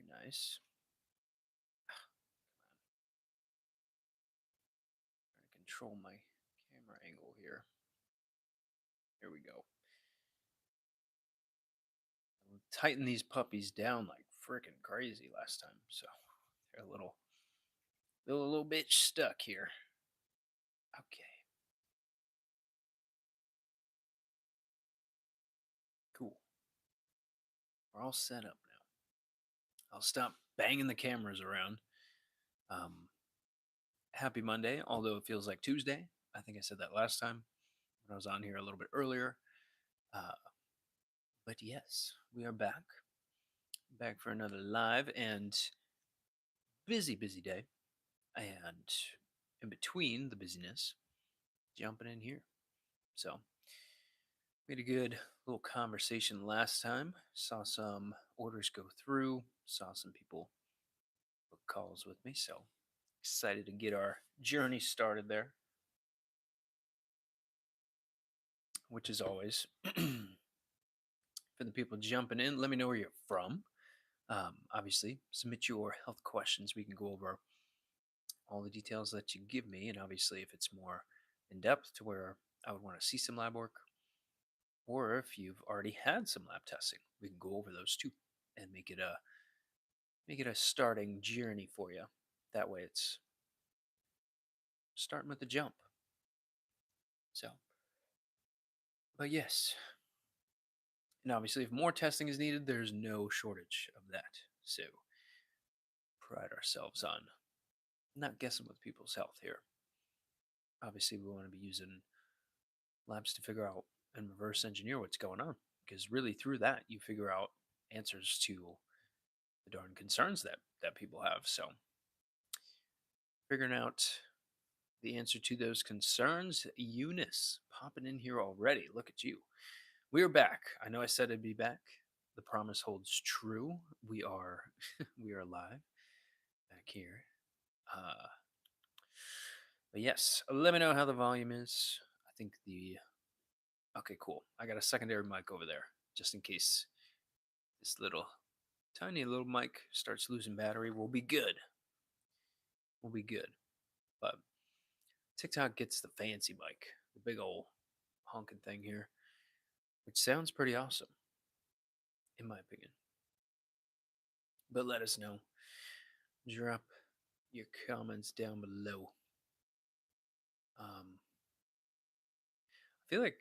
nice. Trying to control my camera angle here. Here we go. Tighten these puppies down like freaking crazy last time, so they're a little bit stuck here. Okay, cool. We're all set up now. I'll stop banging the cameras around. Um, Happy Monday, although it feels like Tuesday. I think I said that last time when I was on here a little bit earlier. Uh, but yes, we are back for another live and busy day. And in between the busyness, jumping in here. So we had a good little conversation last time. Saw some orders go through. Saw some people book calls with me. So excited to get our journey started there, which is always for the people jumping in. Let me know where you're from. Obviously, submit your health questions. We can go over all the details that you give me, and obviously, if it's more in depth to where I would want to see some lab work, or if you've already had some lab testing, we can go over those too and make it a starting journey for you. That way, it's starting with the jump. So, but yes, and obviously, if more testing is needed, there's no shortage of that. So, pride ourselves on not guessing with people's health here. Obviously, we want to be using labs to figure out and reverse engineer what's going on, because really through that you figure out answers to the darn concerns that people have. So, figuring out the answer to those concerns. Eunice popping in here already. Look at you. We're back. I know I said I'd be back. The promise holds true. We are we are live back here. Uh but yes, let me know how the volume is. I think the okay, cool. I got a secondary mic over there just in case this little tiny little mic starts losing battery. We'll be good. We'll be good. But TikTok gets the fancy mic, the big old honking thing here, which sounds pretty awesome, in my opinion. But let us know. Drop your comments down below. I feel like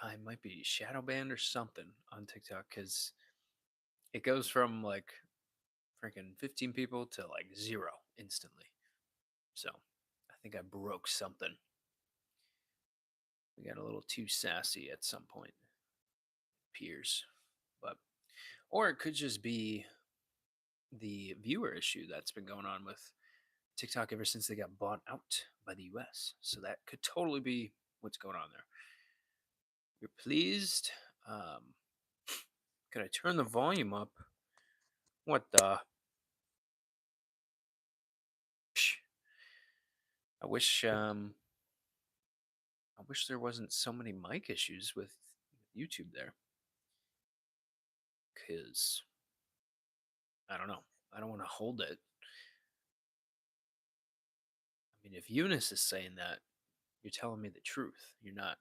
I might be shadow banned or something on TikTok because it goes from like freaking 15 people to like zero instantly. So I think I broke something. We got a little too sassy at some point, peers. But or it could just be the viewer issue that's been going on with TikTok ever since they got bought out by the US. So that could totally be what's going on there. You're pleased? Um, could I turn the volume up? What the? Psh, I wish. I wish there wasn't so many mic issues with YouTube there. Cause I don't know. I don't want to hold it. I mean, if Eunice is saying that, you're telling me the truth. You're not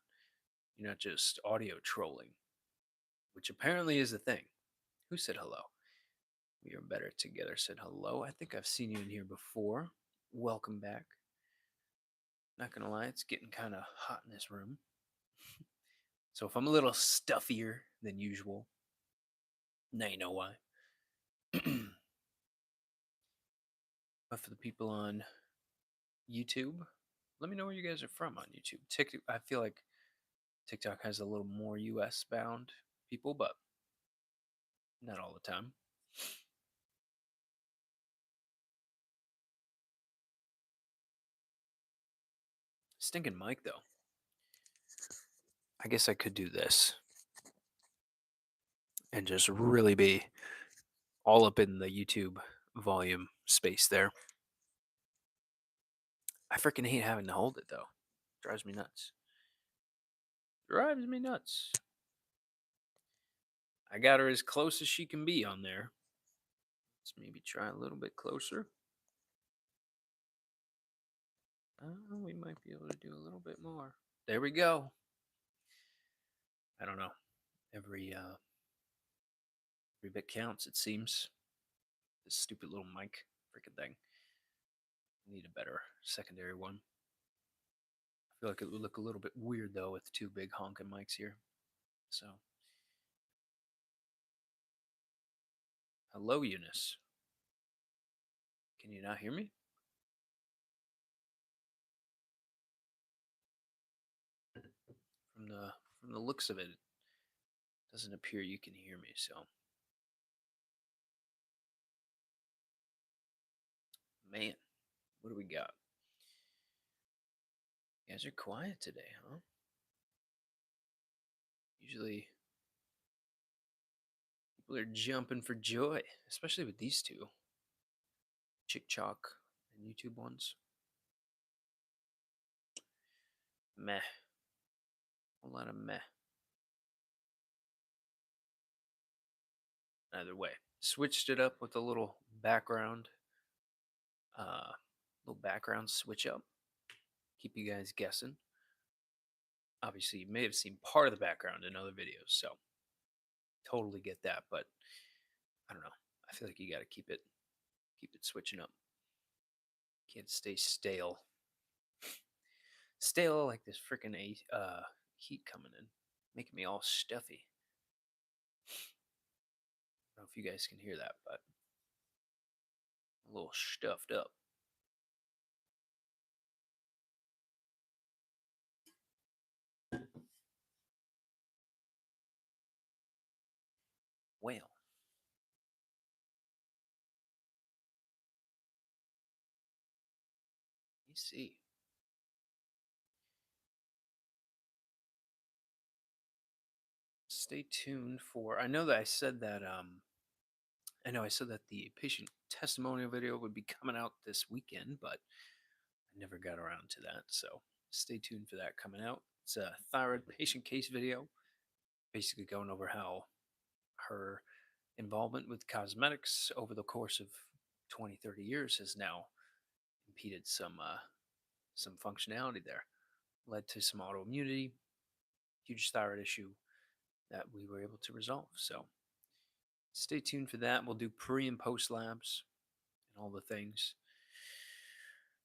just audio trolling, which apparently is a thing. Who said hello? We are better together said hello. I think I've seen you in here before. Welcome back. Not gonna lie, it's getting kind of hot in this room. So if I'm a little stuffier than usual, now you know why. But for the people on YouTube, let me know where you guys are from on YouTube. TikTok, I feel like TikTok has a little more US bound people, but not all the time. Stinking mic though. I guess I could do this and just really be all up in the YouTube volume space there. I freaking hate having to hold it though. Drives me nuts. Drives me nuts. I got her as close as she can be on there. Let's maybe try a little bit closer. We might be able to do a little bit more. There we go. I don't know. Every bit counts, it seems. This stupid little mic freaking thing. Need a better secondary one. I feel like it would look a little bit weird though with two big honking mics here. So, hello, Eunice. Can you not hear me? From the looks of it, it doesn't appear you can hear me. So, man, what do we got? You guys are quiet today, huh? Usually, people are jumping for joy, especially with these two Chick Chalk and YouTube ones. Meh. A lot of meh. Either way, switched it up with a little background, uh, little background switch up. Keep you guys guessing. Obviously, you may have seen part of the background in other videos, so totally get that. But I don't know. I feel like you got to keep it switching up. Can't stay stale. Stale like this freaking heat coming in, making me all stuffy. I don't know if you guys can hear that, but a little stuffed up. Well, you see. Stay tuned for. I know that I said that. I know I said that the patient testimonial video would be coming out this weekend, but I never got around to that. So stay tuned for that coming out. It's a thyroid patient case video, basically going over how her involvement with cosmetics over the course of 20, 30 years has now impeded some functionality there, led to some autoimmunity, huge thyroid issue that we were able to resolve. So stay tuned for that. We'll do pre and post labs and all the things.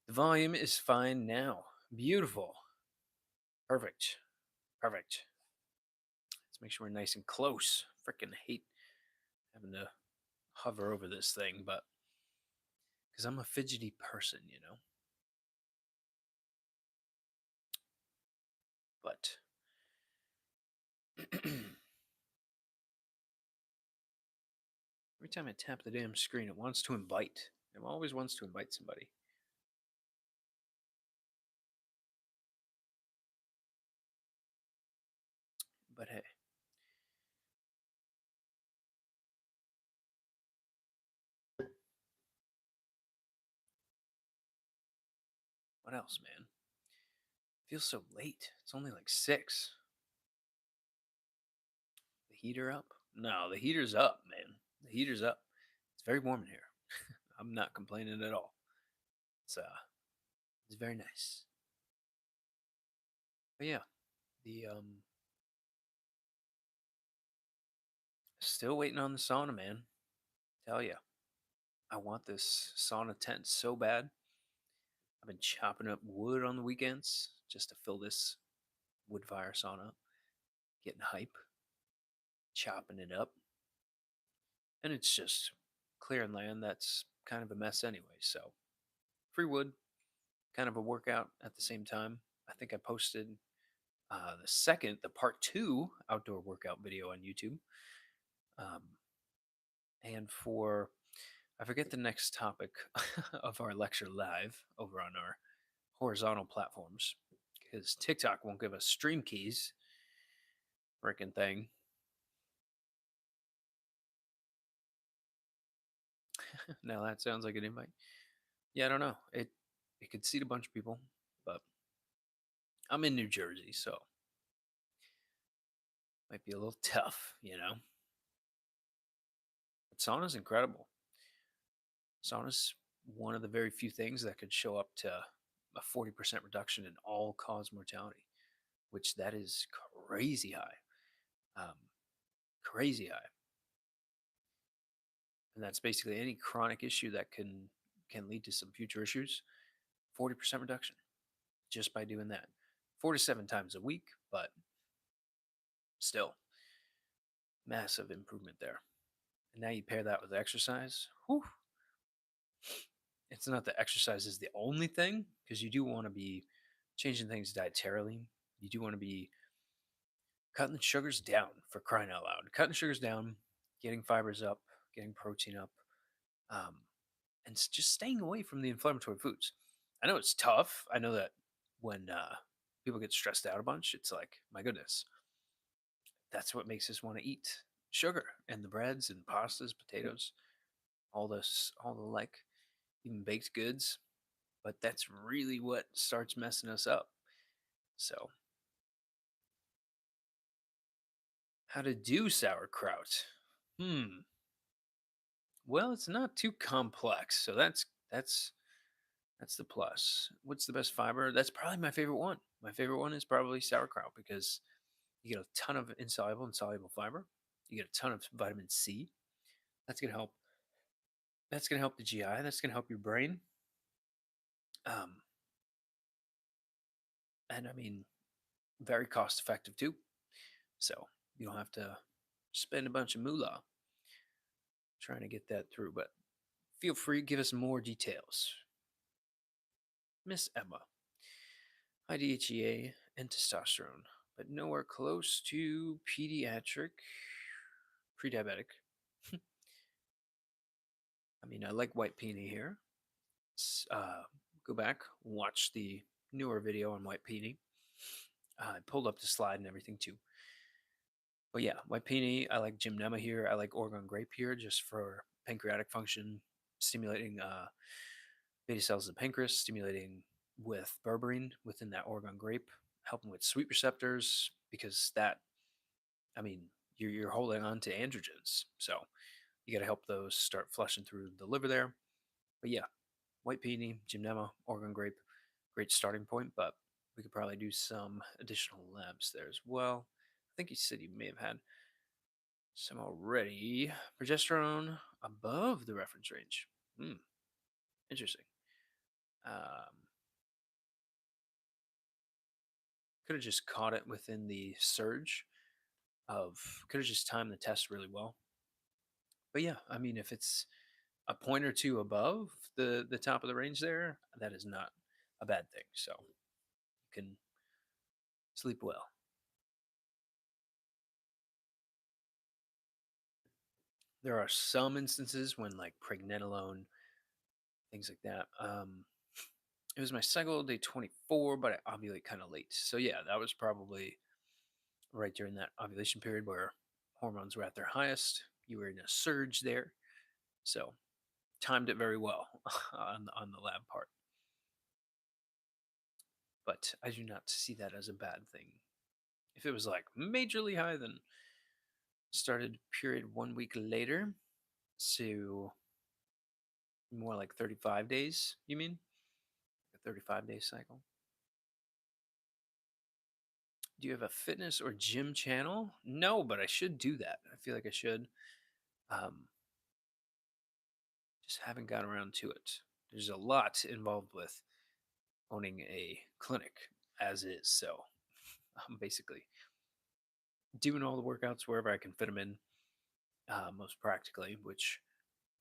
The volume is fine now. Beautiful. Perfect. Perfect. Let's make sure we're nice and close. Freaking hate having to hover over this thing, but because I'm a fidgety person, you know. But every time I tap the damn screen, it wants to invite. It always wants to invite somebody. But hey. What else, man? Feels so late. It's only like 6. The heater up? No, the heater's up, man. The heater's up. It's very warm in here. I'm not complaining at all. It's very nice. But yeah, the still waiting on the sauna, man. Tell ya, I want this sauna tent so bad. I've been chopping up wood on the weekends just to fill this wood fire sauna up, getting hype, chopping it up, and it's just clearing land that's kind of a mess anyway. So free wood, kind of a workout at the same time. I think I posted the part 2 outdoor workout video on YouTube. Um, and for, I forget the next topic of our lecture live over on our horizontal platforms because TikTok won't give us stream keys. Freaking thing. Now that sounds like an invite. Yeah, I don't know. It could seat a bunch of people, but I'm in New Jersey, so might be a little tough, you know. But sauna's incredible. Sauna's one of the very few things that could show up to a 40% reduction in all cause mortality, which that is crazy high. Um, crazy high. And that's basically any chronic issue that can lead to some future issues. 40% reduction just by doing that. 4 to 7 times a week, but still massive improvement there. And now you pair that with exercise. Whew, it's not that exercise is the only thing, because you do want to be changing things dietarily. You do want to be cutting the sugars down, for crying out loud. Cutting the sugars down, getting fibers up, getting protein up, um, and just staying away from the inflammatory foods. I know it's tough. I know that when people get stressed out a bunch, it's like, my goodness, that's what makes us want to eat sugar and the breads and pastas, potatoes, all the like, even baked goods. But that's really what starts messing us up. So, how to do sauerkraut? Hmm. Well, it's not too complex, so that's the plus. What's the best fiber? That's probably my favorite one. My favorite one is probably sauerkraut because you get a ton of insoluble and soluble fiber. You get a ton of vitamin C. That's gonna help. That's gonna help the GI. That's gonna help your brain. Um, and I mean, very cost effective too. So you don't have to spend a bunch of moolah trying to get that through. But feel free, give us more details, Miss Emma. High DHEA and testosterone, but nowhere close to pediatric, pre-diabetic. I mean, I like white peony here. Go back, watch the newer video on white peony. I pulled up the slide and everything too. But yeah, white peony. I like gymnema here. I like Oregon grape here, just for pancreatic function, stimulating beta cells of the pancreas, stimulating with berberine within that Oregon grape, helping with sweet receptors, because that, I mean, you're holding on to androgens, so you got to help those start flushing through the liver there. But yeah, white peony, gymnema, Oregon grape, great starting point. But we could probably do some additional labs there as well. I think you said you may have had some already. Progesterone above the reference range. Hmm, interesting. Um, could have just caught it within the surge of, could have just timed the test really well. But yeah, I mean, if it's a point or two above the top of the range there, that is not a bad thing. So you can sleep well. There are some instances when, like, pregnenolone, things like that. It was my cycle day 24, but I ovulate kind of late. So yeah, that was probably right during that ovulation period where hormones were at their highest. You were in a surge there, so timed it very well on the lab part. But I do not see that as a bad thing. If it was like majorly high, then started period 1 week later. So more like 35 days, you mean? A 35-day cycle? Do you have a fitness or gym channel? No, but I should do that. I feel like I should. Um, just haven't gotten around to it. There's a lot involved with owning a clinic as is. So I'm basically doing all the workouts wherever I can fit them in, most practically, which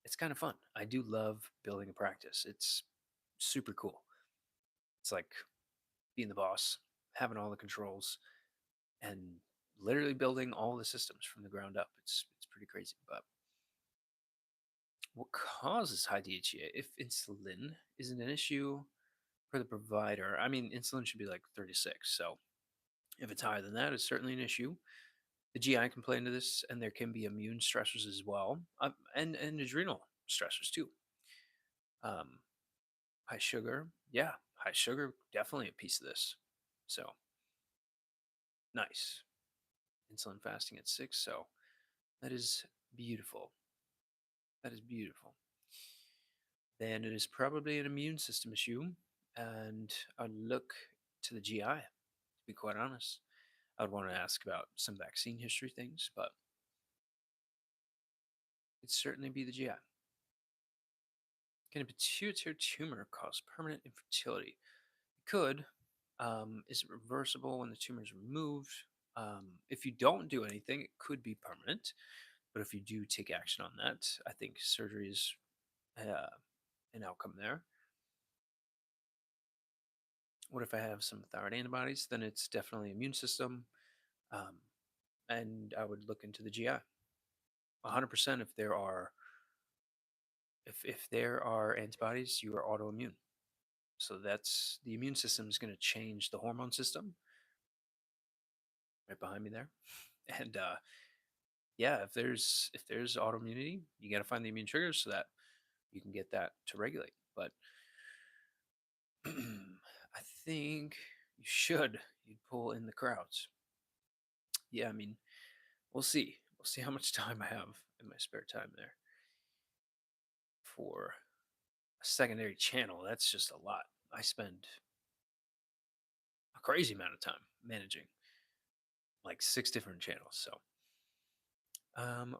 it's kind of fun. I do love building a practice. It's super cool. It's like being the boss, having all the controls, and literally building all the systems from the ground up. It's pretty crazy. But what causes high DHEA? If insulin isn't an issue for the provider, I mean, insulin should be like 36. So if it's higher than that, it's certainly an issue. The GI can play into this, and there can be immune stressors as well, and adrenal stressors too. Um, high sugar, yeah, high sugar, definitely a piece of this. So nice. Insulin fasting at 6. So that is beautiful. That is beautiful. then it is probably an immune system issue, and I'd look to the GI, to be quite honest. I'd want to ask about some vaccine history things, but it'd certainly be the GI. Can a pituitary tumor cause permanent infertility? It could. Is it reversible when the tumor is removed? If you don't do anything, it could be permanent. But if you do take action on that, I think surgery is uh, an outcome there. What if I have some thyroid antibodies? Then it's definitely immune system, um, and I would look into the GI. 100% if there are antibodies, you are autoimmune. So that's the immune system is going to change the hormone system right behind me there. And yeah, if there's autoimmunity, you got to find the immune triggers so that you can get that to regulate. But I think you'd pull in the crowds. Yeah, I mean, we'll see. We'll see how much time I have in my spare time there for a secondary channel. That's just a lot. I spend a crazy amount of time managing like 6 different channels. So,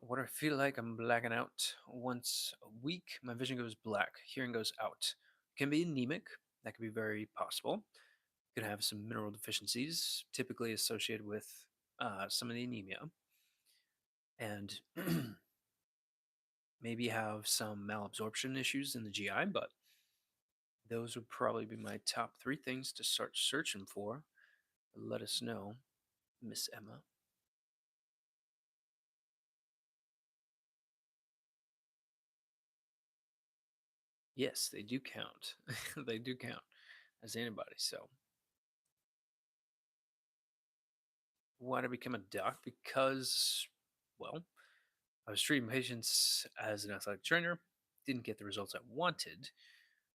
what I feel like I'm blacking out once a week. My vision goes black, hearing goes out. Can be anemic. That could be very possible. Could have some mineral deficiencies, typically associated with some of the anemia, and maybe have some malabsorption issues in the GI. But those would probably be my top 3 things to start searching for. Let us know, Miss Emma. Yes, they do count. They do count as antibodies. So, why did I become a doc? Because, well, I was treating patients as an athletic trainer, didn't get the results I wanted.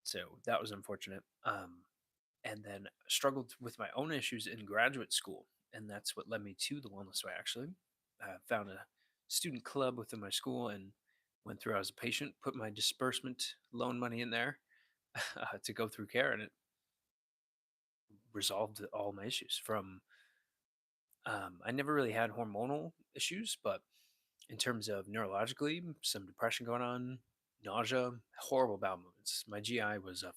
So, that was unfortunate. And then struggled with my own issues in graduate school. And that's what led me to the Wellness Way, actually. I found a student club within my school and went through as a patient, put my disbursement loan money in there to go through care, and it resolved all my issues. From I never really had hormonal issues, but in terms of neurologically, some depression going on, nausea, horrible bowel movements. My GI was a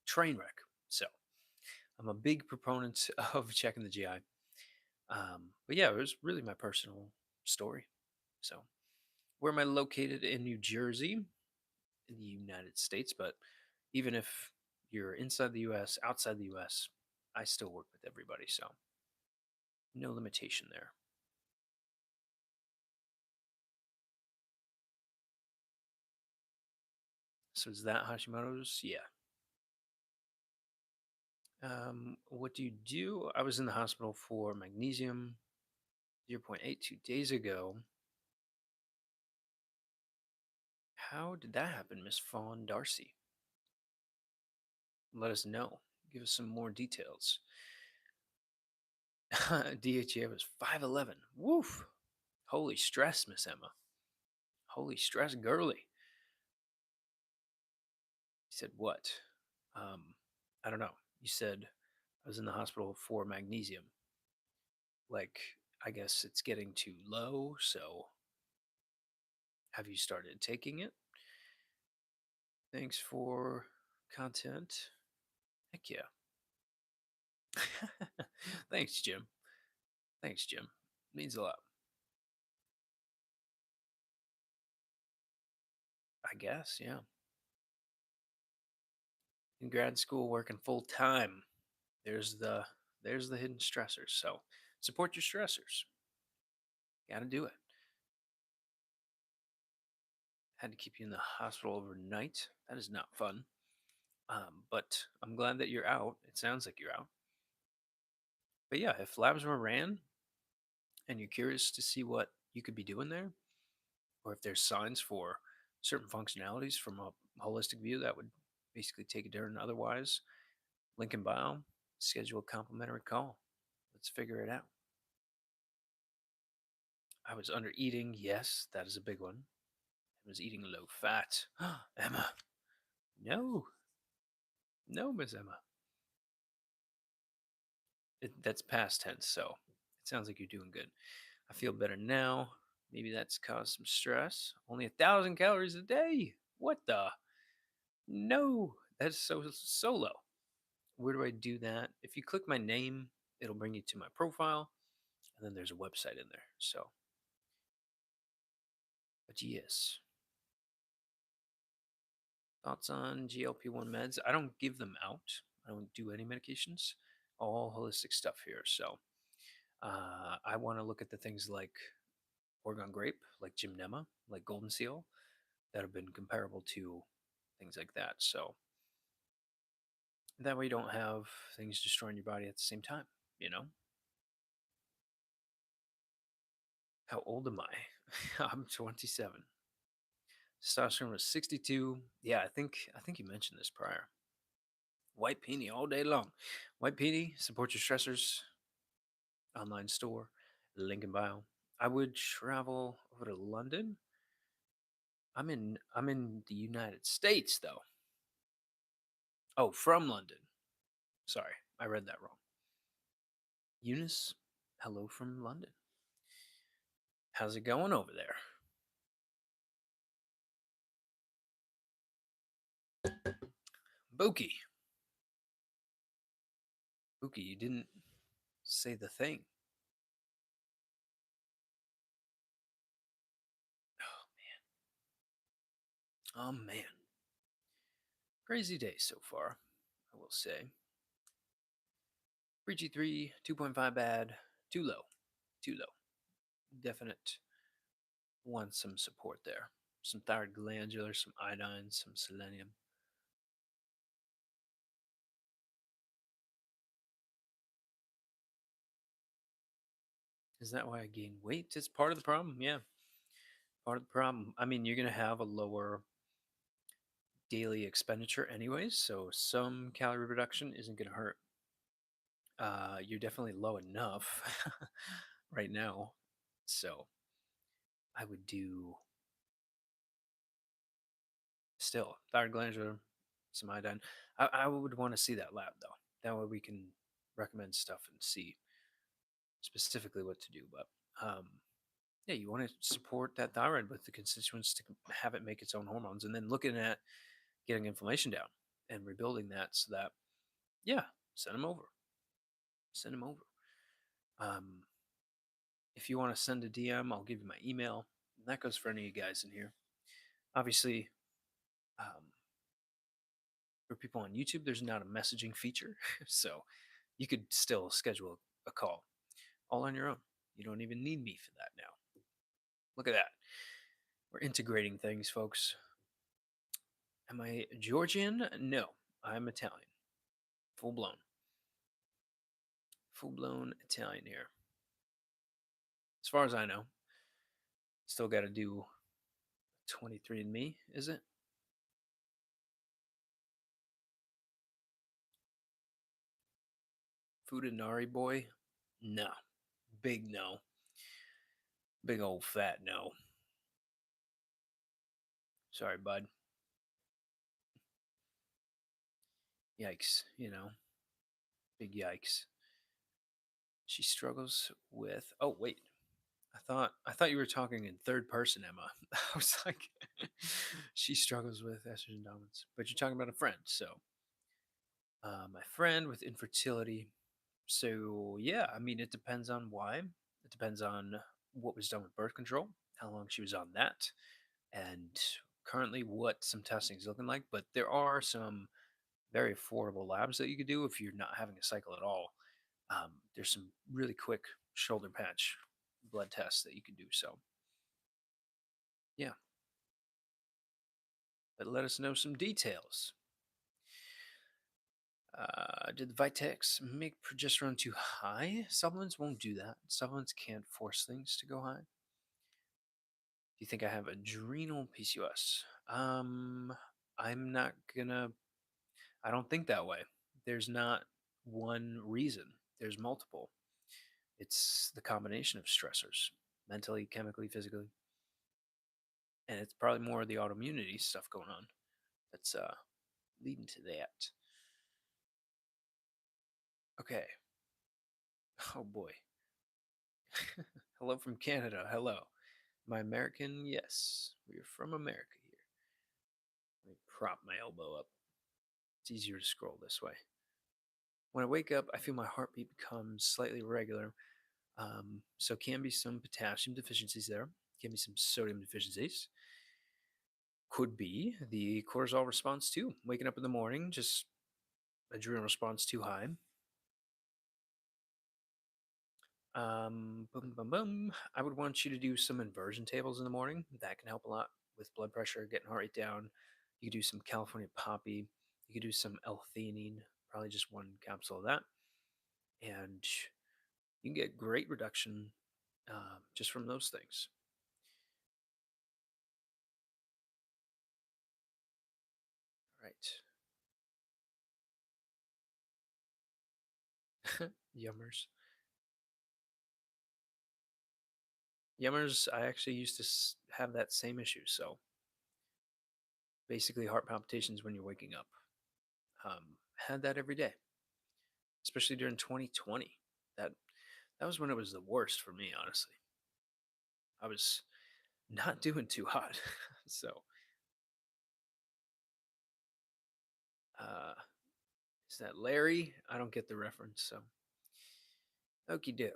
train wreck. So I'm a big proponent of checking the GI. But yeah, it was really my personal story. So, where am I located? In New Jersey, in the United States? But even if you're inside the US, outside the US, I still work with everybody. So, no limitation there. So, is that Hashimoto's? Yeah. What do you do? I was in the hospital for magnesium 0.8 2 days ago. How did that happen, Miss Fawn Darcy? Let us know. Give us some more details. DHA was 5'11. Woof. Holy stress, Miss Emma. Holy stress, girly. He said, what? I don't know. You said I was in the hospital for magnesium. Like, I guess it's getting too low. So, have you started taking it? Thanks for content. Heck yeah. Thanks, Jim. Thanks, Jim. Means a lot. I guess, yeah. In grad school, working full time. There's the there's the hidden stressors. So support your stressors. Got to do it. Had to keep you in the hospital overnight. That is not fun. But I'm glad that you're out. It sounds like you're out. But yeah, if labs were ran and you're curious to see what you could be doing there, or if there's signs for certain functionalities from a holistic view that would basically take a turn otherwise, link in bio, schedule a complimentary call. Let's figure it out. I was under eating. Yes, that is a big one. I was eating low fat. Emma, No, no, Miss Emma. That's past tense, so it sounds like you're doing good. I feel better now. Maybe that's caused some stress. Only 1,000 calories a day. What the? No, that's so low. Where do I do that? If you click my name, it'll bring you to my profile, and then there's a website in there. So, but yes, thoughts on GLP-1 meds? I don't give them out. I don't do any medications. All holistic stuff here. So, I want to look at the things like Oregon grape, like Gymnema, like Golden Seal, that have been comparable to things like that. So that way you don't have things destroying your body at the same time, you know? How old am I? I'm 27. Testosterone was 62. Yeah, I think you mentioned this prior. White Peony all day long. White Peony, support your stressors. Online store, link in bio. I would travel over to London. I'm in the United States though. Oh, from London. Sorry, I read that wrong. Eunice, hello from London. How's it going over there? Buki. Buki, you didn't say the thing. Oh man. Crazy day so far, I will say. Preachy 3, 2.5 bad, too low. Too low. Definite want some support there. Some thyroid glandular, some iodine, some selenium. Is that why I gain weight? It's part of the problem. Yeah, part of the problem. I mean, you're going to have a lower daily expenditure anyways, so some calorie reduction isn't going to hurt. You're definitely low enough right now. So I would do still thyroid glandular, some iodine. I would want to see that lab though. That way we can recommend stuff and see specifically what to do. But yeah, you want to support that thyroid with the constituents to have it make its own hormones, and then looking at getting inflammation down and rebuilding that so that yeah, send them over, send them over. Um, if you want to send a DM, I'll give you my email. And that goes for any of you guys in here. Obviously, um, for people on YouTube, there's not a messaging feature, so you could still schedule a call all on your own. You don't even need me for that now. Look at that. We're integrating things, folks. Am I Georgian? No, I'm Italian. Full blown. Full blown Italian here. As far as I know, still got to do 23andMe, is it? Fudanari boy? No. Big no. Big old fat no. Sorry, bud. Yikes, big yikes. She struggles with. Oh, wait. I thought you were talking in third person, Emma. I was like, she struggles with estrogen dominance, but you're talking about a friend. So, my friend with infertility. So yeah, I mean, it depends on why. It depends on what was done with birth control, how long she was on that, and currently what some testing is looking like. But there are some very affordable labs that you could do if you're not having a cycle at all. There's some really quick shoulder patch blood tests that you can do. So yeah, but let us know some details. Did the Vitex make progesterone too high? Supplements won't do that. Supplements can't force things to go high. Do you think I have adrenal PCOS? I'm not gonna. I don't think that way. There's not one reason. There's multiple. It's the combination of stressors, mentally, chemically, physically, and it's probably more of the autoimmunity stuff going on. That's leading to that. Okay. Oh boy. Hello from Canada. Hello. My American? Yes. We're from America here. Let me prop my elbow up. It's easier to scroll this way. When I wake up, I feel my heartbeat becomes slightly irregular. So can be some potassium deficiencies there. Can be some sodium deficiencies. Could be the cortisol response too. Waking up in the morning, just adrenal response too high. Boom, boom, boom. I would want you to do some inversion tables in the morning. That can help a lot with blood pressure, getting heart rate down. You could do some California poppy. You could do some L-theanine, probably just one capsule of that, and you can get great reduction just from those things. Right. Yummers. Yummers, I actually used to have that same issue. So basically, heart palpitations when you're waking up. Had that every day, especially during 2020. That that was when it was the worst for me, honestly. I was not doing too hot. So, uh, is that Larry? I don't get the reference. So, okie doke.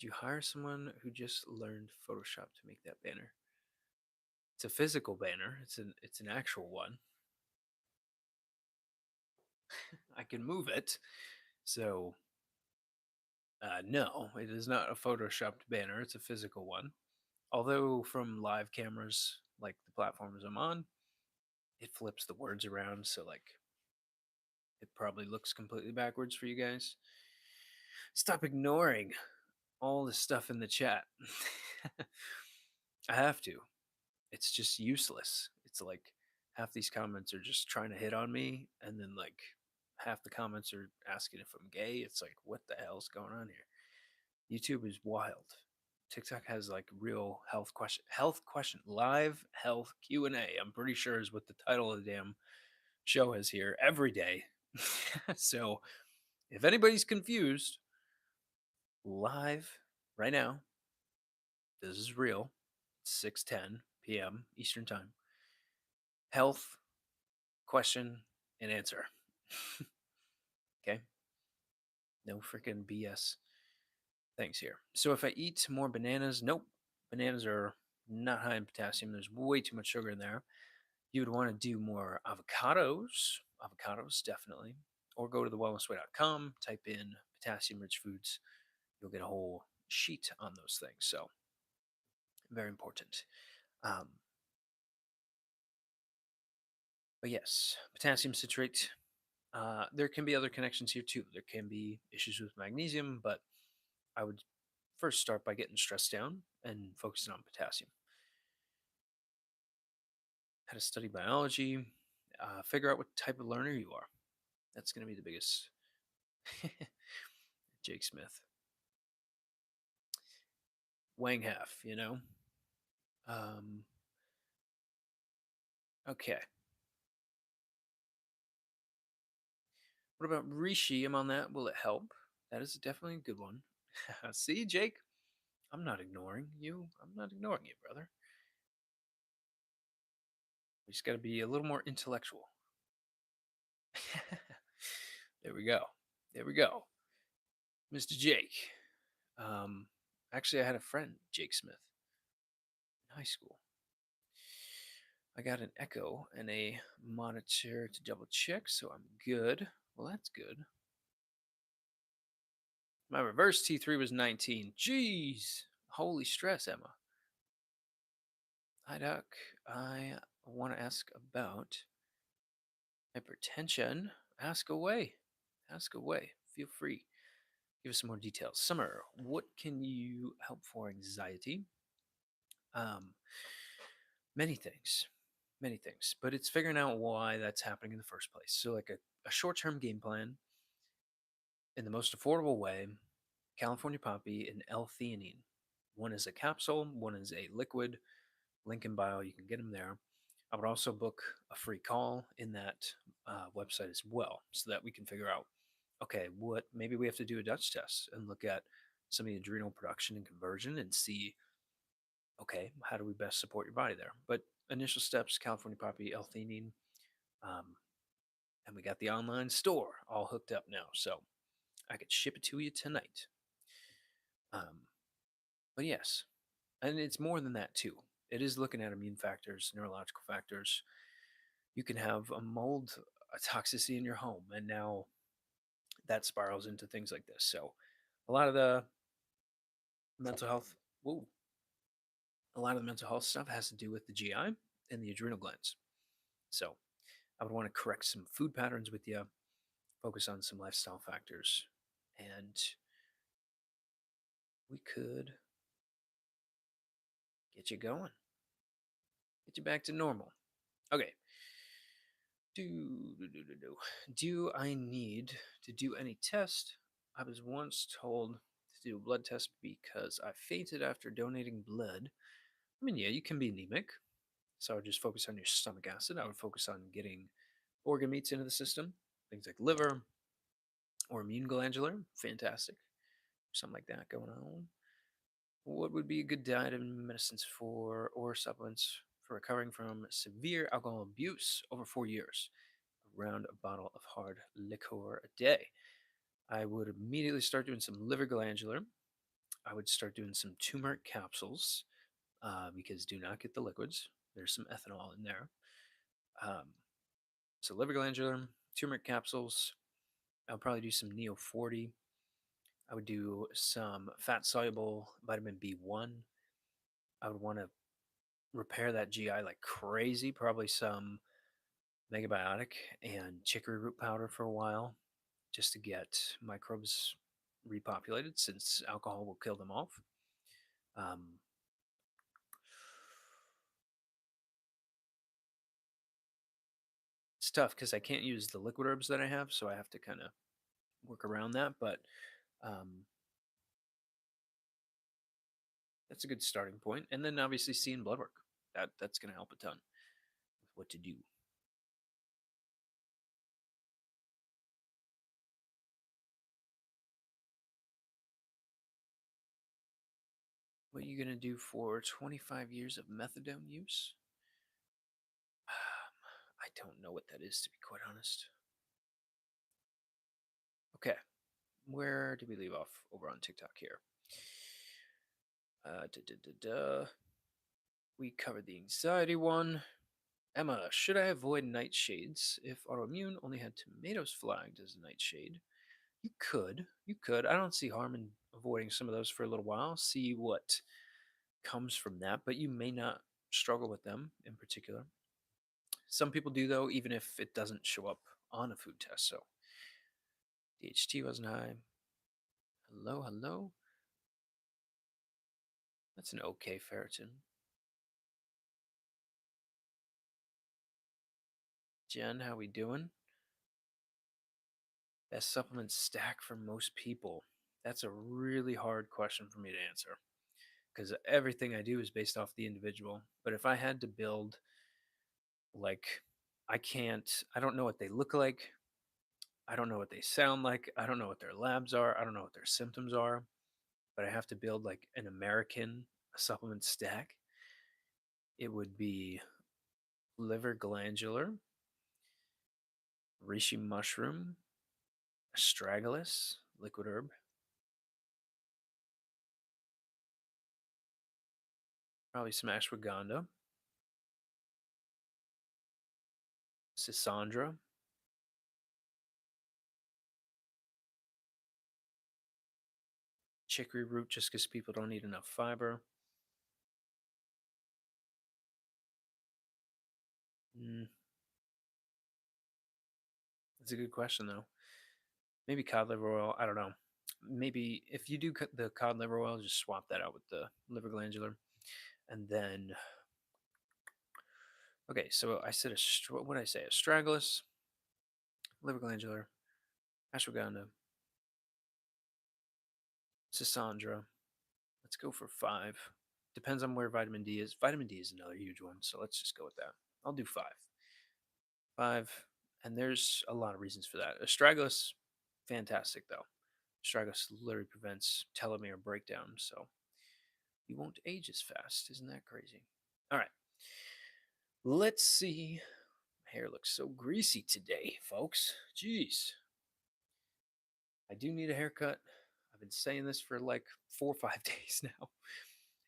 Did you hire someone who just learned Photoshop to make that banner? It's a physical banner. It's an actual one. I can move it. So, no, it is not a photoshopped banner. It's a physical one. Although from live cameras, like the platforms I'm on, it flips the words around, so like it probably looks completely backwards for you guys. Stop ignoring all the stuff in the chat. I have to. It's just useless. It's like half these comments are just trying to hit on me, and then like half the comments are asking if I'm gay. It's like, what the hell's going on here? YouTube is wild. TikTok has like real health question, live health Q&A. I'm pretty sure is what the title of the damn show is here every day. So if anybody's confused, live right now, this is real. 6:10 p.m. Eastern Time. Health question and answer. Okay? No freaking BS things here. So if I eat more bananas, nope. Bananas are not high in potassium. There's way too much sugar in there. You would want to do more avocados. Avocados, definitely. Or go to thewellnessway.com, type in potassium rich foods. You'll get a whole sheet on those things. So, very important. Um, but yes, potassium citrate. There can be other connections here too. There can be issues with magnesium, but I would first start by getting stress down and focusing on potassium. How to study biology, figure out what type of learner you are. That's going to be the biggest. Jake Smith. Wang half, you know? Um, okay. What about Rishi? I'm on that. Will it help? That is definitely a good one. See, Jake? I'm not ignoring you. I'm not ignoring you, brother. We just got to be a little more intellectual. There we go. There we go. Mr. Jake. Um, actually, I had a friend, Jake Smith, in high school. I got an echo and a monitor to double check, so I'm good. Well, that's good. My reverse T3 was 19. Jeez. Holy stress, Emma. Hi, Doc. I want to ask about hypertension. Ask away. Ask away. Feel free. Give us some more details. Summer, what can you help for anxiety? Um, many things. Many things. But it's figuring out why that's happening in the first place. So, like a short term game plan in the most affordable way, California poppy and L-theanine One is a capsule, one is a liquid. Link in bio, you can get them there. I would also book a free call in that website as well so that we can figure out okay, what maybe we have to do a Dutch test and look at some of the adrenal production and conversion and see okay, how do we best support your body there? But initial steps California Poppy L-theanine. Um, and we got the online store all hooked up now. So I could ship it to you tonight. Um, but yes, and it's more than that too. It is looking at immune factors, neurological factors. You can have a mold a toxicity in your home, and now that spirals into things like this. So a lot of the mental health, whoa, a lot of the mental health stuff has to do with the GI and the adrenal glands. So I would want to correct some food patterns with you, focus on some lifestyle factors, and we could get you going, get you back to normal. Okay. Do I need to do any test? I was once told to do a blood test because I fainted after donating blood. I mean, yeah, you can be anemic. So I would just focus on your stomach acid. I would focus on getting organ meats into the system, things like liver or immune glandular. Fantastic. Something like that going on. What would be a good diet and medicines for or supplements for recovering from severe alcohol abuse over 4 years? Around a bottle of hard liquor a day. I would immediately start doing some liver glandular. I would start doing some turmeric capsules because do not get the liquids. There's some ethanol in there. Um, so liver glandular, turmeric capsules. I would probably do some Neo 40. I would do some fat soluble vitamin B1. I would want to repair that GI like crazy. Probably some megabiotic and chicory root powder for a while just to get microbes repopulated since alcohol will kill them off. Um, it's tough because I can't use the liquid herbs that I have, so I have to kind of work around that. But um, that's a good starting point. And then obviously seeing blood work that's going to help a ton with what to do. What are you going to do for 25 years of methadone use? I don't know what that is, to be quite honest. Okay, where did we leave off over on TikTok here? Uh, da, da, da, da. We covered the anxiety one. Emma, should I avoid nightshades if autoimmune only had tomatoes flagged as a nightshade? You could. You could. I don't see harm in avoiding some of those for a little while, see what comes from that, but you may not struggle with them in particular. Some people do, though, even if it doesn't show up on a food test. So, DHT wasn't high. Hello, hello. That's an okay ferritin. Jen, how we doing? Best supplement stack for most people. That's a really hard question for me to answer because everything I do is based off the individual. But if I had to build, like, I don't know what they look like. I don't know what they sound like. I don't know what their labs are. I don't know what their symptoms are. But I have to build like an American supplement stack. It would be liver glandular, reishi mushroom, astragalus, liquid herb, probably some ashwagandha, Sisandra, chicory root just because people don't eat enough fiber. Mm, that's a good question though. Maybe cod liver oil. I don't know. Maybe if you do the cod liver oil, just swap that out with the liver glandular, and then okay. So I said what did I say? Astragalus, liver glandular, ashwagandha, Sisandra. Let's go for 5. Depends on where vitamin D is. Vitamin D is another huge one, so let's just go with that. I'll do 5. 5, and there's a lot of reasons for that. Astragalus, fantastic though. Astragalus literally prevents telomere breakdown, so you won't age as fast. Isn't that crazy? All right, let's see. My hair looks so greasy today, folks. Jeez. I do need a haircut. I've been saying this for like 4 or 5 days now.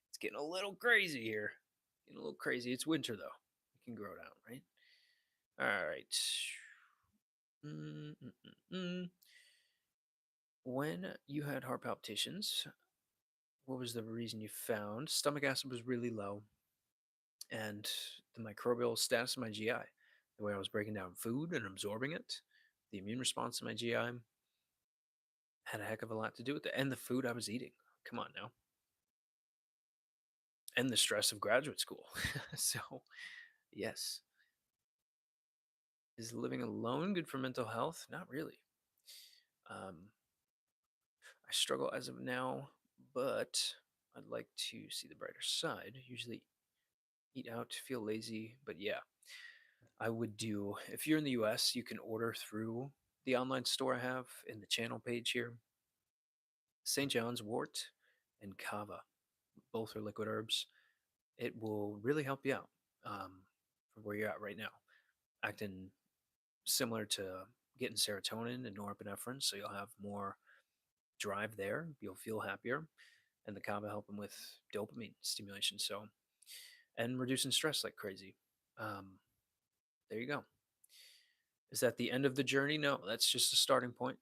It's getting a little crazy here. Getting a little crazy. It's winter though. It can grow it out, right? All right. Mm, mm, mm, mm. When you had heart palpitations, what was the reason you found? Stomach acid was really low, and the microbial status of my GI, the way I was breaking down food and absorbing it, the immune response to my GI had a heck of a lot to do with it, and the food I was eating. Come on now. And the stress of graduate school. So, yes. Is living alone good for mental health? Not really. Um, I struggle as of now, but I'd like to see the brighter side. Usually eat out, feel lazy, but yeah, I would do. If you're in the US, you can order through the online store I have in the channel page here. St. John's wort and kava, both are liquid herbs. It will really help you out from where you're at right now. Acting similar to getting serotonin and norepinephrine, so you'll have more drive there. You'll feel happier, and the kava helping with dopamine stimulation. So, and reducing stress like crazy. Um, there you go. Is that the end of the journey? No, that's just a starting point.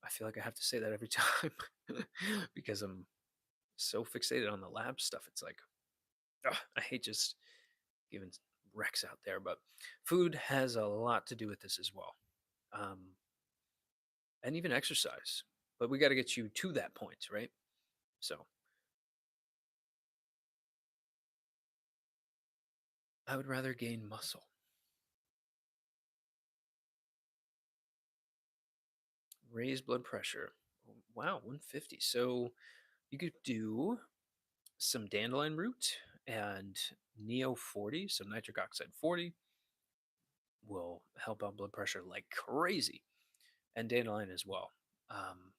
I feel like I have to say that every time because I'm so fixated on the lab stuff. It's like, ugh, I hate just giving Rex out there, but food has a lot to do with this as well. Um, and even exercise. But we got to get you to that point, right? So I would rather gain muscle. Raise blood pressure. Wow, 150. So you could do some dandelion root and Neo 40, so nitric oxide 40 will help out blood pressure like crazy, and dandelion as well. Um,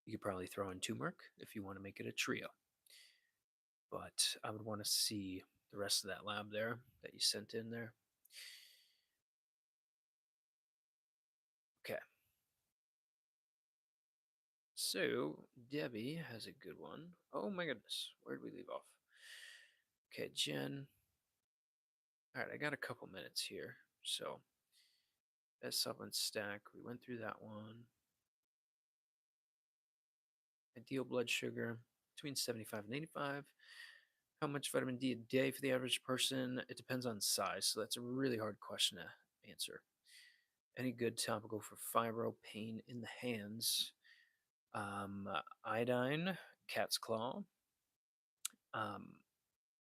you could probably throw in turmeric if you want to make it a trio, but I would want to see the rest of that lab there that you sent in there. Okay, so Debbie has a good one. Oh my goodness, where did we leave off? Okay, Jen. All right, I got a couple minutes here. So, best supplement stack. We went through that one. Ideal blood sugar between 75 and 85. How much vitamin D a day for the average person? It depends on size. So, that's a really hard question to answer. Any good topical for fibro pain in the hands? Iodine, cat's claw. Um,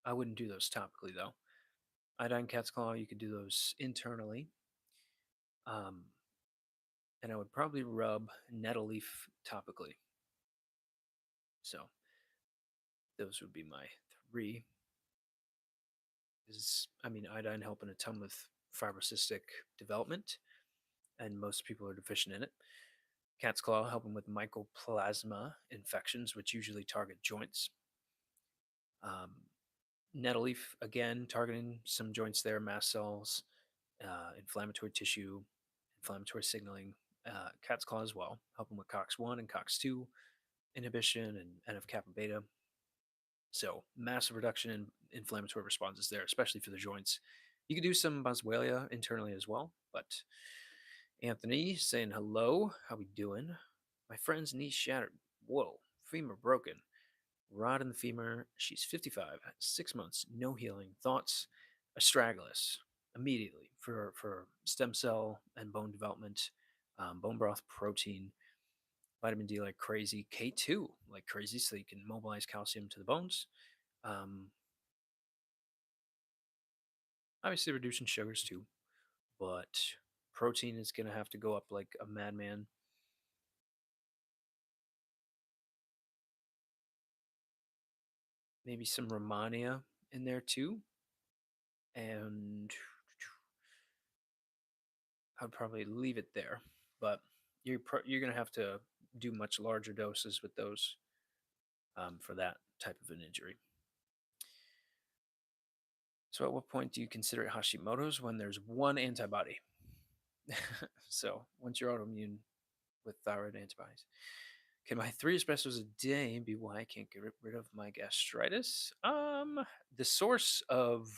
I wouldn't do those topically though. Iodine, cat's claw, you could do those internally. Um, and I would probably rub nettle leaf topically. So those would be my 3. Is I mean, iodine helping a ton with fibrocystic development, and most people are deficient in it. Cat's claw helping with mycoplasma infections, which usually target joints. Um, nettle leaf again targeting some joints there, mast cells, inflammatory tissue, inflammatory signaling. Cat's claw as well, helping with COX-1 and COX-2 inhibition and NF kappa beta. So massive reduction in inflammatory responses there, especially for the joints. You could do some boswellia internally as well, but Anthony saying hello, how we doing? My friend's knee shattered. Whoa, femur broken. Rod in the femur. She's 55, 6 months, no healing. Thoughts? Astragalus immediately for stem cell and bone development, bone broth protein, vitamin D like crazy, K2 like crazy, so you can mobilize calcium to the bones. Um, Obviously, reducing sugars too, but protein is going to have to go up like a madman. maybe some Romania in there too. And I'd probably leave it there. But you're going to have to do much larger doses with those for that type of an injury. So, at what point do you consider it Hashimoto's? When there's one antibody. So, once you're autoimmune with thyroid antibodies. Can my 3 espressos a day be why I can't get rid of my gastritis? The source of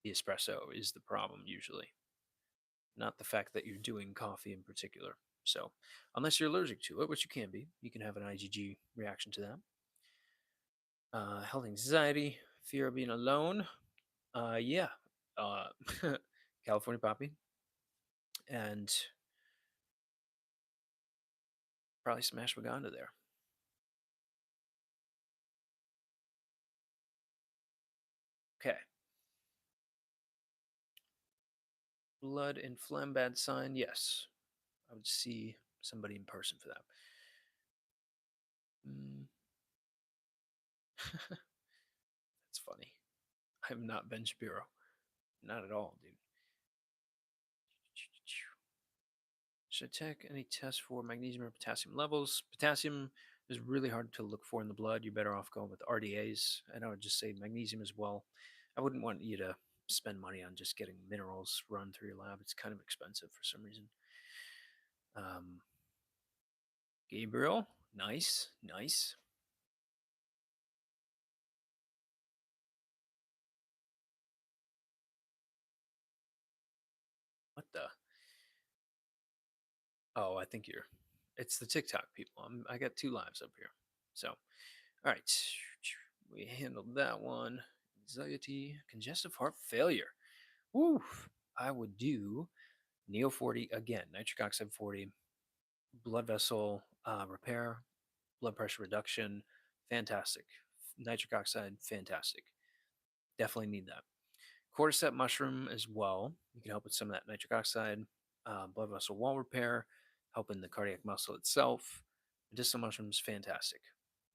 the espresso is the problem usually, not the fact that you're doing coffee in particular. So, unless you're allergic to it, which you can be, you can have an IgG reaction to that. Health anxiety, fear of being alone. Yeah. Uh, California poppy, and probably some ashwagandha there. Okay. Blood and phlegm bad sign. Yes, I would see somebody in person for that. Mm. That's funny. I'm not Ben Shapiro. Not at all, dude. Should I take any tests for magnesium or potassium levels? Potassium is really hard to look for in the blood. You're better off going with RDAs. And I would just say magnesium as well. I wouldn't want you to spend money on just getting minerals run through your lab. It's kind of expensive for some reason. Um, Gabriel, nice, nice. What the? Oh, I think you're. It's the TikTok people. I got 2 lives up here. So, all right, we handled that one. Anxiety, congestive heart failure. Woo! I would do Neo 40 again, nitric oxide 40, blood vessel repair, blood pressure reduction. Fantastic. Nitric oxide, fantastic. Definitely need that. Cordyceps mushroom as well. You can help with some of that nitric oxide, blood vessel wall repair, helping the cardiac muscle itself. Medicinal mushrooms, fantastic.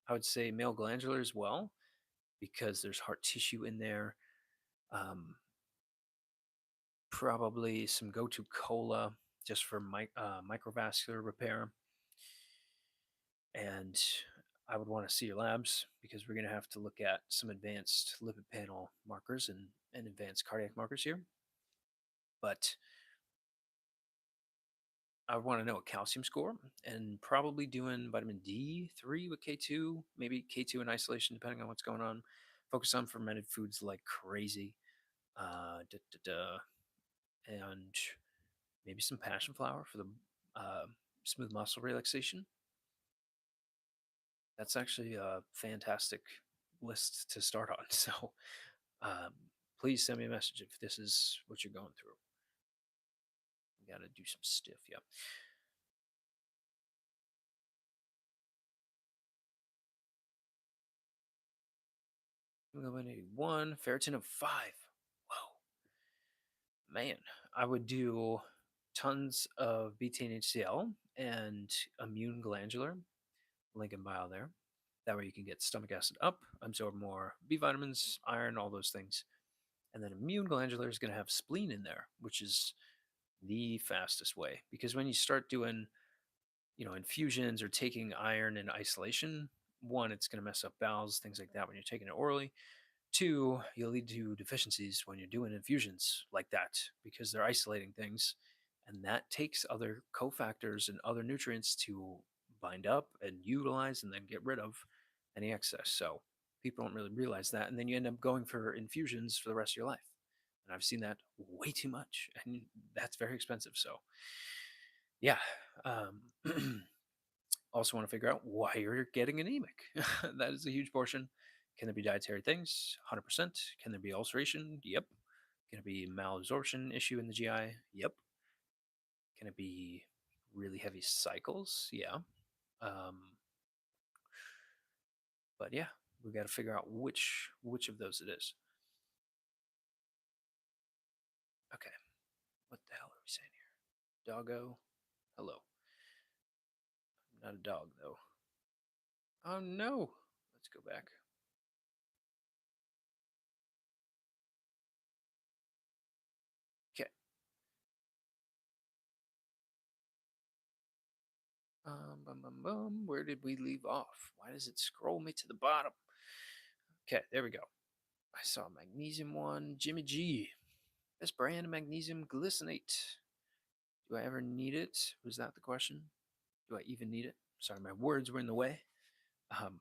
I would say male glandular as well, because there's heart tissue in there. Um, Probably some go-to cola just for microvascular repair. And I would want to see your labs because we're going to have to look at some advanced lipid panel markers and advanced cardiac markers here. But I want to know a calcium score and probably doing vitamin D3 with K2, maybe K2 in isolation, depending on what's going on. Focus on fermented foods like crazy. Da, da, da, and maybe some passion flower for the uh, smooth muscle relaxation. That's actually a fantastic list to start on. So um, please send me a message if this is what you're going through. We got to do some stiff. Yeah. Hemoglobin 81, ferritin of 5. Whoa. Man, I would do tons of betaine HCl and immune glandular, link in bio there. That way you can get stomach acid up, absorb more B vitamins, iron, all those things. And then immune glandular is going to have spleen in there, which is the fastest way. Because when you start doing, infusions or taking iron in isolation, one, it's going to mess up bowels, things like that when you're taking it orally. Two, you'll lead to deficiencies when you're doing infusions like that because they're isolating things. And that takes other cofactors and other nutrients to bind up and utilize and then get rid of any excess. So people don't really realize that. And then you end up going for infusions for the rest of your life. And I've seen that way too much. And that's very expensive. So, yeah. Also, want to figure out why you're getting anemic. That is a huge portion. Can there be dietary things? 100%. Can there be ulceration? Yep. Can it be malabsorption issue in the GI? Yep. Can it be really heavy cycles? Yeah. Um, but yeah, we got to figure out which of those it is. Okay. What the hell are we saying here? Doggo. Hello. I'm not a dog though. Oh no. Let's go back. Where did we leave off? Why does it scroll me to the bottom? Okay, there we go. I saw magnesium one. Jimmy G. Best brand of magnesium glycinate. Do I ever need it? Was that the question? Do I even need it? Sorry, my words were in the way. Um,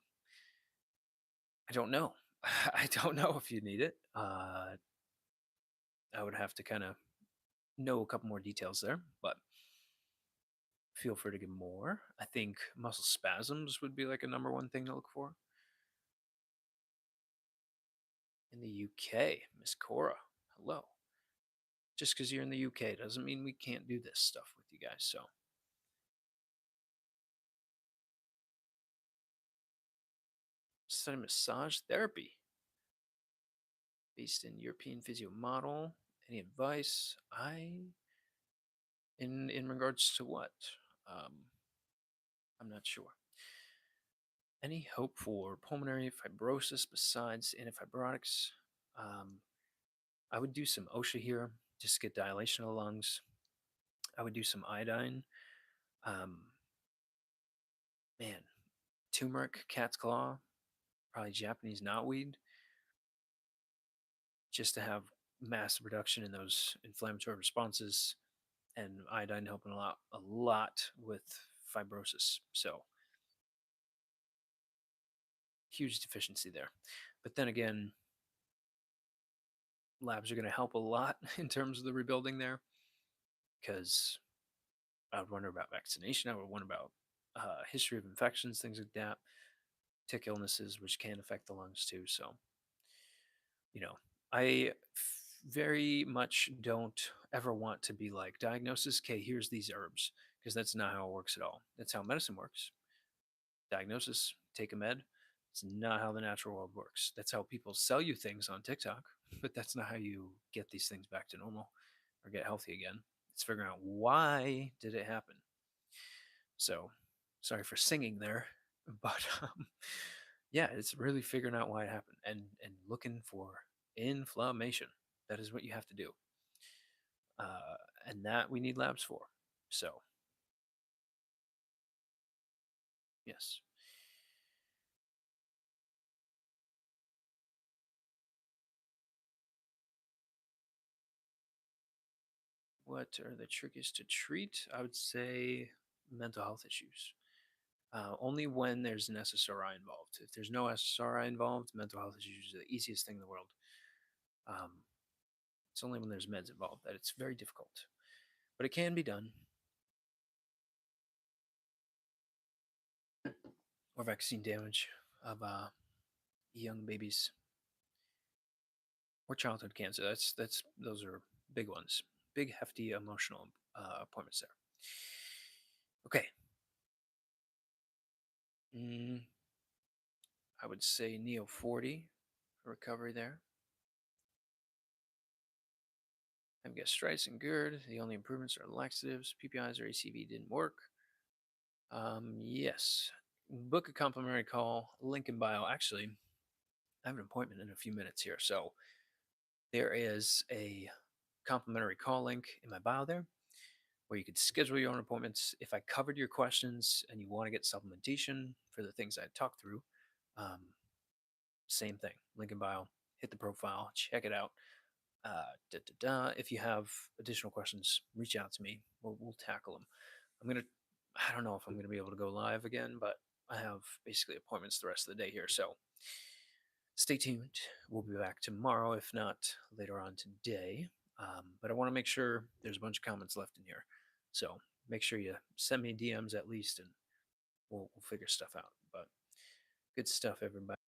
I don't know. I don't know if you need it. I would have to kind of know a couple more details there, but feel free to give more. I think muscle spasms would be like a number one thing to look for. In the UK, Miss Cora, hello. Just because you're in the UK doesn't mean we can't do this stuff with you guys. So, study massage therapy based in European physio model. Any advice? In regards to what? Um, I'm not sure. Any hope for pulmonary fibrosis besides antifibrotics? Um, I would do some OSHA here, just get dilation of the lungs. I would do some iodine. Um, man, turmeric, cat's claw, probably Japanese knotweed, just to have massive reduction in those inflammatory responses, and iodine helping a lot with fibrosis. So huge deficiency there. But then again, labs are going to help a lot in terms of the rebuilding there, because I would wonder about vaccination. I would wonder about history of infections, things like that, tick illnesses, which can affect the lungs too. So, you know, very much don't ever want to be like diagnosis. Okay, here's these herbs, because that's not how it works at all. That's how medicine works. Diagnosis, take a med. It's not how the natural world works. That's how people sell you things on TikTok, but that's not how you get these things back to normal or get healthy again. It's figuring out why did it happen. So, sorry for singing there, but yeah, it's really figuring out why it happened and looking for inflammation. That is what you have to do, uh, and that we need labs for. So, yes. What are the trickiest to treat? I would say mental health issues. Only when there's an SSRI involved. If there's no SSRI involved, mental health issues are the easiest thing in the world. Um, it's only when there's meds involved that it's very difficult, but it can be done. Or vaccine damage of young babies or childhood cancer. That's those are big ones, big hefty emotional appointments there. Okay, mm, I would say Neo 40 for recovery there. I've gastritis and GERD. The only improvements are laxatives. PPIs or ACV didn't work. Yes. Book a complimentary call. Link in bio. Actually, I have an appointment in a few minutes here. So there is a complimentary call link in my bio there where you could schedule your own appointments. If I covered your questions and you want to get supplementation for the things I talked through, um, same thing. Link in bio. Hit the profile. Check it out. If you have additional questions, reach out to me. We'll tackle them. I don't know if I'm gonna be able to go live again, but I have basically appointments the rest of the day here. So stay tuned. We'll be back tomorrow, if not later on today. But I want to make sure there's a bunch of comments left in here. So make sure you send me DMs at least, and we'll figure stuff out. But good stuff, everybody.